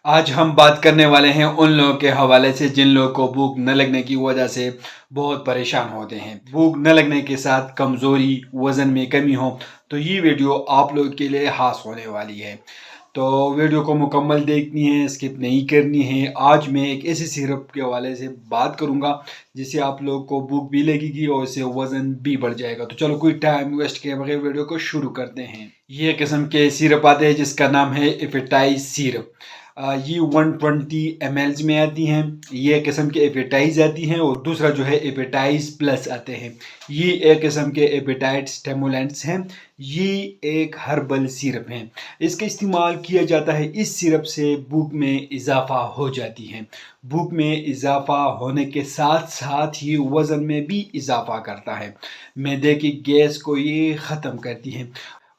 आज हम बात करने वाले हैं उन लोगों के हवाले से जिन लोगों को भूख न लगने की वजह से बहुत परेशान होते हैं। भूख न लगने के साथ कमज़ोरी, वज़न में कमी हो तो ये वीडियो आप लोगों के लिए खास होने वाली है। तो वीडियो को मुकम्मल देखनी है, स्किप नहीं करनी है। आज मैं एक ऐसे सिरप के हवाले से बात करूंगा जिससे आप लोगों को भूख भी लगेगी और इससे वज़न भी बढ़ जाएगा। तो चलो कोई टाइम वेस्ट किए बगैर वीडियो को शुरू करते हैं। ये किस्म के सिरप आते हैं जिसका नाम है एपेटाइज सिरप। ये 120 ml में आती हैं। ये किस्म के एपेटाइज आती हैं और दूसरा जो है एपेटाइज प्लस आते हैं। ये एक किस्म के एपेटाइट स्टिमुलेंट्स हैं। ये एक हर्बल सिरप है। इसका इस्तेमाल किया जाता है। इस सिरप से भूख में इजाफा हो जाती है। भूख में इजाफा होने के साथ साथ ये वज़न में भी इजाफा करता है। मैदे की गैस को ये ख़त्म करती है।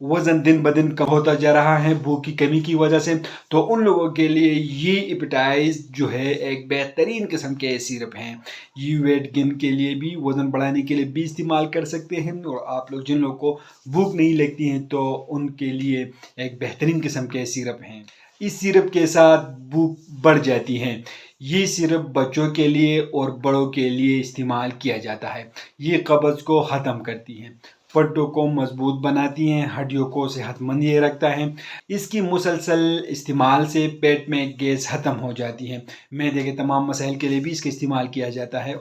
वज़न दिन ब दिन कम होता जा रहा है भूख की कमी की वजह से। तो उन लोगों के लिए ये एपेटाइज जो है एक बेहतरीन किस्म के सिरप हैं। ये वेट गेन के लिए भी, वज़न बढ़ाने के लिए भी इस्तेमाल कर सकते हैं। और आप लोग जिन लोगों को भूख नहीं लगती हैं तो उनके लिए एक बेहतरीन किस्म के सिरप हैं। इस सिरप के साथ भूख बढ़ जाती है। ये सिरप बच्चों के लिए और बड़ों के लिए इस्तेमाल किया जाता है। ये कब्ज़ को ख़त्म करती है, पट्टों को मजबूत बनाती हैं, हड्डियों को सेहतमंद ये रखता है। इसकी मुसलसल इस्तेमाल से पेट में गैस ख़त्म हो जाती है। मैदे के तमाम मसाइल के लिए भी इसका इस्तेमाल किया जाता है।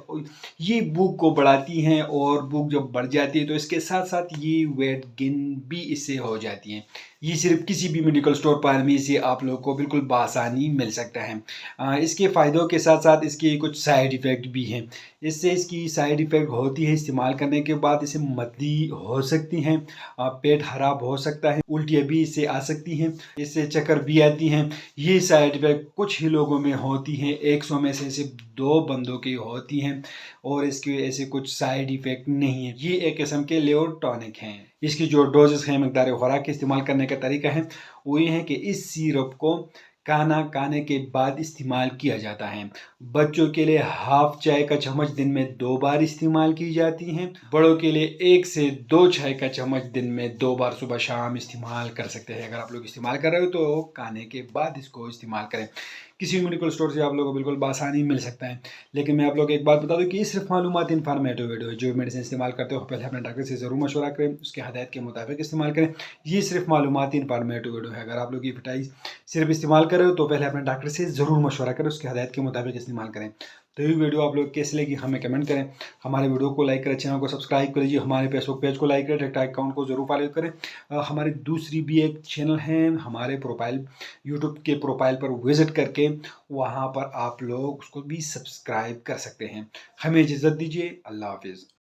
ये भूख को बढ़ाती हैं और भूख जब बढ़ जाती है तो इसके साथ साथ ये वेट गेन भी इससे हो जाती है। ये सिर्फ किसी भी मेडिकल स्टोर पर भी से आप लोगों को बिल्कुल बआसानी मिल सकता है। इसके फ़ायदों के साथ साथ इसके कुछ साइड इफ़ेक्ट भी हैं। इससे इसकी साइड इफ़ेक्ट होती है इस्तेमाल करने के बाद इसे मतली हो सकती हैं, पेट खराब हो सकता है, उल्टियाँ भी इससे आ सकती हैं, इससे चक्कर भी आती हैं। ये साइड इफ़ेक्ट कुछ ही लोगों में होती हैं, 100 में से सिर्फ 2 बंदों की होती हैं और इसके ऐसे कुछ साइड इफ़ेक्ट नहीं है। ये एक किस्म के लिवर टॉनिक हैं। इसकी जो डोजेस हैं, मकदार खुराक के इस्तेमाल करने का तरीका है वो ये है कि इस सिरप को खाना खाने के बाद इस्तेमाल किया जाता है। बच्चों के लिए हाफ चाय का चम्मच दिन में 2 बार इस्तेमाल की जाती हैं। बड़ों के लिए 1 से 2 चाय का चम्मच दिन में 2 बार सुबह शाम इस्तेमाल कर सकते हैं। अगर आप लोग इस्तेमाल कर रहे हो तो खाने के बाद इसको इस्तेमाल करें। किसी भी मेडिकल स्टोर से आप लोगों को बिल्कुल बआसानी मिल सकता है। लेकिन मैं आप लोग को एक बात बता दूं कि ये सिर्फ मालूमात इन्फॉर्मेटिव वीडियो है। जो मेडिसिन इस्तेमाल करते हो पहले अपने डॉक्टर से ज़रूर मशवरा करें, उसके हदायत के मुताबिक इस्तेमाल करें। ये सिर्फ मालूमात इन्फॉर्मेटिव वीडियो है। अगर आप लोग ये एपेटाइज सिर्फ इस्तेमाल कर रहे हो तो पहले अपने डॉक्टर से ज़रूर मशवरा करें, उसके हदायत के मुताबिक इस्तेमाल करें। तो ये वीडियो आप लोग कैसे लगी हमें कमेंट करें। हमारे वीडियो को लाइक करें, चैनल को सब्सक्राइब कर लीजिए, हमारे फेसबुक पेज को लाइक करें, टिकटॉक अकाउंट को जरूर फॉलो करें। हमारी दूसरी भी एक चैनल है, हमारे प्रोफाइल यूट्यूब के प्रोफाइल पर विजिट करके वहाँ पर आप लोग उसको भी सब्सक्राइब कर सकते हैं। हमें इजाज़त दीजिए। अल्लाह हाफिज़।